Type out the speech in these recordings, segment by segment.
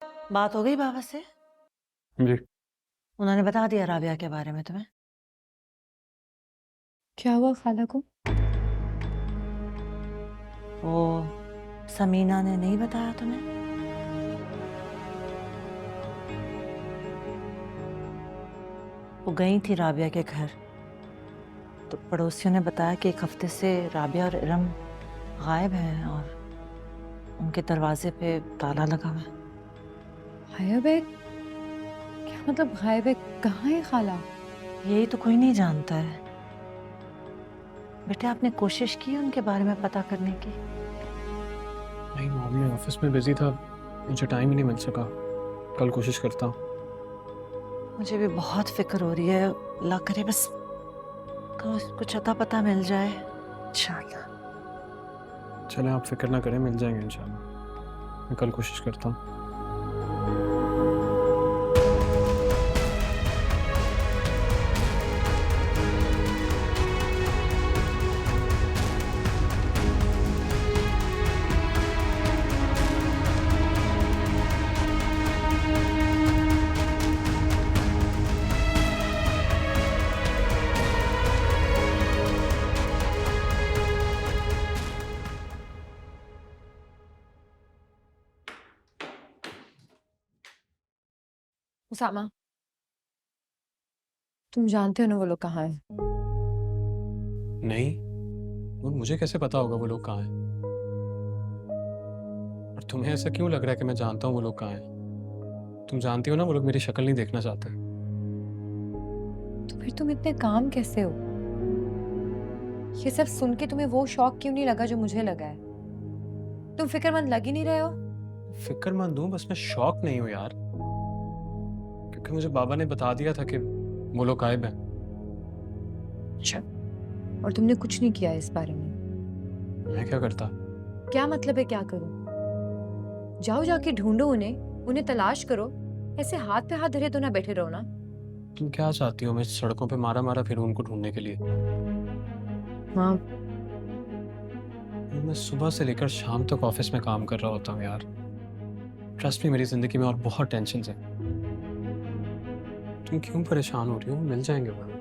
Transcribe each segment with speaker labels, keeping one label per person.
Speaker 1: बात हो गई बाबा से?
Speaker 2: जी।
Speaker 1: उन्होंने बता दिया राबिया के बारे में तुम्हें?
Speaker 3: क्या हुआ खाला को?
Speaker 1: वो समीना ने नहीं बताया तुम्हें? वो गई थी राबिया के घर, तो पड़ोसियों ने बताया कि एक हफ्ते से राबिया और इरम गायब हैं और उनके दरवाजे पे ताला लगा हुआ है।
Speaker 3: गायब है? क्या मतलब गायब है? कहाँ है खाला?
Speaker 1: यही तो कोई नहीं जानता है। बेटे, आपने कोशिश की उनके बारे में पता करने की?
Speaker 2: नहीं मॉम, मैं ऑफिस में बिजी था, मुझे टाइम ही नहीं मिल सका। कल कोशिश करता हूँ।
Speaker 1: मुझे भी बहुत फिक्र हो रही है। अल्लाह करे बस कुछ अता पता मिल जाए इंशाल्लाह।
Speaker 2: चलें, आप फिक्र ना करें, मिल जाएंगे इंशाल्लाह। मैं कल कोशिश करता हूँ।
Speaker 3: उसामा, तुम जानते हो ना वो लोग कहाँ हैं?
Speaker 2: नहीं, और मुझे कैसे पता होगा वो लोग कहाँ हैं? और तुम्हें ऐसा क्यों लग रहा है कि मैं जानता हूँ वो लोग कहाँ हैं? तुम जानती हो ना वो लोग मेरी शक्ल नहीं देखना चाहते।
Speaker 3: तो फिर तुम इतने काम कैसे हो? ये सब सुन के तुम्हें वो शौक क्यों नहीं लगा जो मुझे लगा है? तुम फिक्रमंद लग ही नहीं रहे हो?
Speaker 2: फिक्रमंद हूँ, बस मैं शॉक नहीं हूँ यार, क्योंकि मुझे बाबा ने बता दिया था कि वो लोग गायब हैं।
Speaker 3: अच्छा, और तुमने कुछ नहीं किया इस बारे में?
Speaker 2: मैं क्या करता?
Speaker 3: क्या मतलब है क्या करूं? जाओ जाके ढूंढो उन्हें, उन्हें तलाश करो। ऐसे हाथ पे हाथ धरे तो ना बैठे रहो ना।
Speaker 2: तुम क्या चाहती हो, मैं सड़कों पे मारा मारा फिरूं उनको ढूंढने के लिए?
Speaker 3: हाँ।
Speaker 2: मैं सुबह से लेकर शाम तक ऑफिस में काम कर रहा होता हूँ यार। ट्रस्ट मी, मेरी जिंदगी में और बहुत टेंशन है। तुम क्यों परेशान हो रही हो? मिल जाएंगे वो लोग।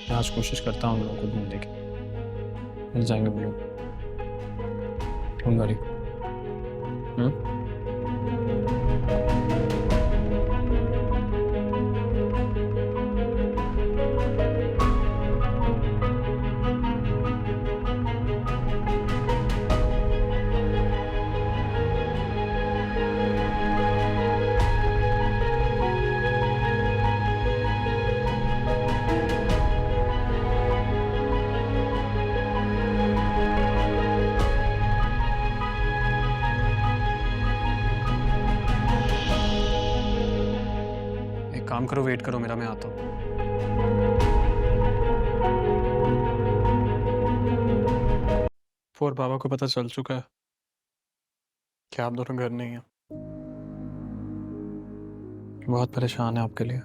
Speaker 2: मैं आज कोशिश करता हूँ उन लोगों को ढूंढने की। मिल जाएंगे वो लोग। Don't worry. एक काम करो, वेट करो मेरा, मैं आता हूँ। और बाबा को पता चल चुका है कि आप दोनों घर नहीं हैं। बहुत परेशान है आपके लिए।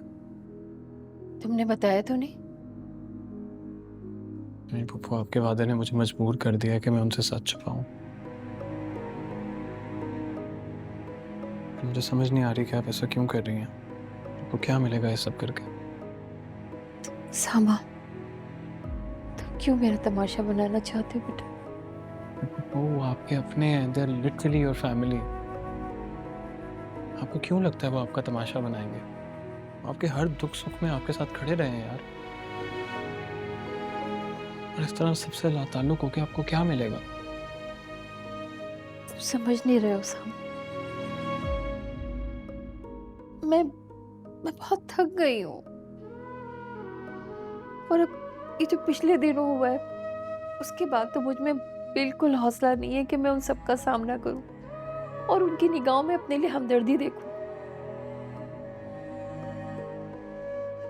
Speaker 3: तुमने बताया तो नहीं?
Speaker 2: नहीं पप्पू, आपके वादे ने मुझे मजबूर कर दिया है कि मैं उनसे सच छुपाऊं। मुझे समझ नहीं आ रही कि आप ऐसा क्यों कर रही हैं। आपको क्या मिलेगा ये सब करके?
Speaker 3: सामा, तुम क्यों मेरा तमाशा बनाना चाहते हो बेटा?
Speaker 2: वो आपके अपने हैं, they are literally your family. आपको क्यों लगता है वो आपका तमाशा बनाएंगे? वो आपके हर दुख सुख में आपके साथ खड़े रहे हैं यार। और इस तरह सबसे लाताल्लुक होके आपको क्या मिलेगा?
Speaker 3: तुम समझ नहीं रहे हो सामा। मैं मैं बहुत थक गई हूँ। और अब ये जो पिछले दिनों हुआ है, उसके बाद तो मुझ में बिल्कुल हौसला नहीं है कि मैं उन सब का सामना करूं और उनकी निगाहों में अपने लिए हमदर्दी देखूं।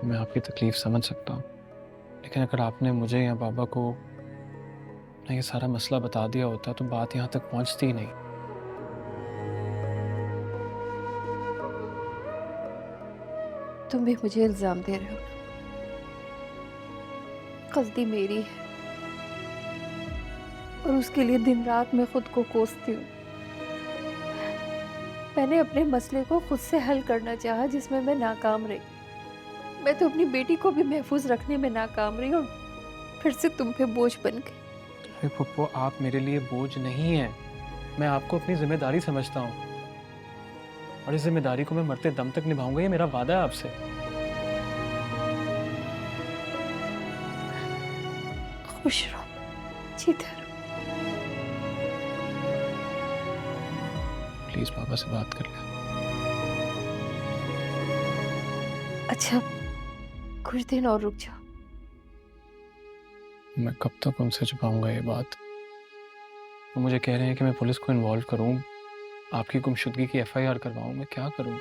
Speaker 2: मैं आपकी तकलीफ समझ सकता हूँ, लेकिन अगर आपने मुझे या बाबा को अपना ये सारा मसला बता दिया होता तो बात यहाँ तक पहुँचती ही नहीं।
Speaker 3: तुम भी मुझे इल्जाम दे रहे हो। गलती मेरी है और उसके लिए दिन रात मैं खुद को कोसती हूँ। मैंने अपने मसले को खुद से हल करना चाहा, जिसमें मैं नाकाम रही। मैं तो अपनी बेटी को भी महफूज रखने में नाकाम रही और फिर से तुम पे बोझ बन गई।
Speaker 2: अरे पप्पू, आप मेरे लिए बोझ नहीं है। मैं आपको अपनी जिम्मेदारी समझता हूँ और इस जिम्मेदारी को मैं मरते दम तक निभाऊंगा, ये मेरा वादा है आपसे।
Speaker 3: खुश रहो, जीते रहो।
Speaker 2: प्लीज पापा से बात कर ले।
Speaker 3: अच्छा, कुछ दिन और रुक जाओ।
Speaker 2: मैं कब तक उनसे छुपाऊंगा ये बात? वो मुझे कह रहे हैं कि मैं पुलिस को इन्वॉल्व करूं, आपकी गुमशुदगी की एफआईआर करवाऊं। मैं क्या करूं?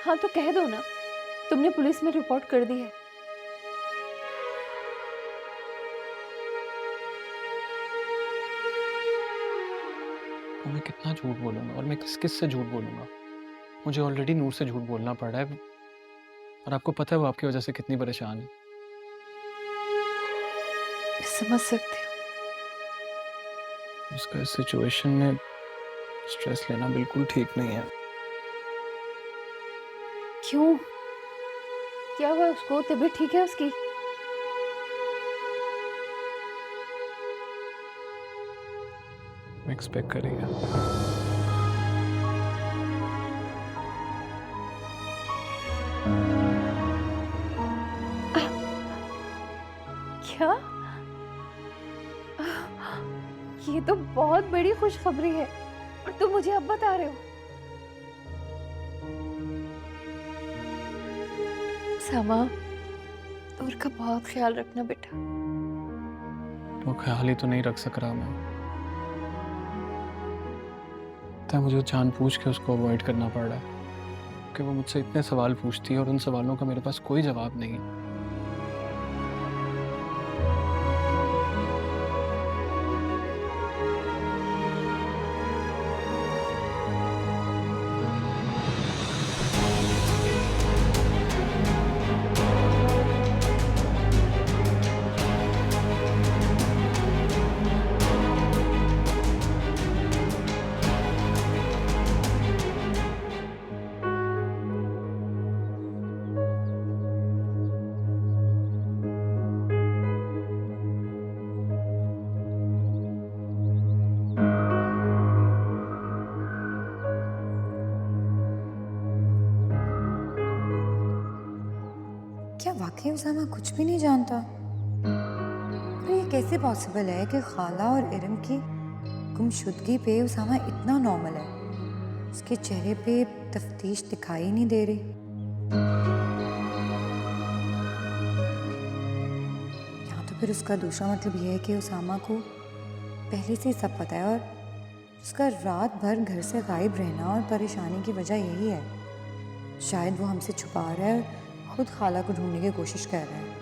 Speaker 3: हाँ तो कह दो ना, तुमने पुलिस में रिपोर्ट कर दी है।
Speaker 2: तो मैं कितना झूठ बोलूंगा और मैं किस किस से झूठ बोलूंगा? मुझे ऑलरेडी नूर से झूठ बोलना पड़ रहा है और आपको पता है वो आपकी वजह से कितनी परेशान है।
Speaker 3: मैं समझ सकती हूँ।
Speaker 2: उसका इस सिचुएशन में स्ट्रेस लेना बिल्कुल ठीक नहीं है।
Speaker 3: क्यों? क्या हुआ उसको? तबीयत ठीक है उसकी?
Speaker 2: एक्सपेक्ट करेगा।
Speaker 3: क्या? ये तो बहुत बड़ी खुशखबरी है और तुम मुझे अब बता रहे हो। सामा, दूर का बहुत ख्याल रखना बेटा।
Speaker 2: वो ख्याल ही तो नहीं रख सक रहा मैं। तो मुझे जानबूझ के उसको अवॉइड करना पड़ रहा है कि वो मुझसे इतने सवाल पूछती है और उन सवालों का मेरे पास कोई जवाब नहीं है।
Speaker 4: क्या वाकई उसामा कुछ भी नहीं जानता? पर ये कैसे पॉसिबल है कि खाला और इरम की गुमशुदगी पे उसामा इतना नॉर्मल है? उसके चेहरे पे तफ्तीश दिखाई नहीं दे रही। या तो फिर उसका दूसरा मतलब ये है कि उसामा को पहले से ही सब पता है और उसका रात भर घर से गायब रहना और परेशानी की वजह यही है। शायद वो हमसे छुपा रहा है और खुद खाला को ढूंढने की कोशिश कर रहा है।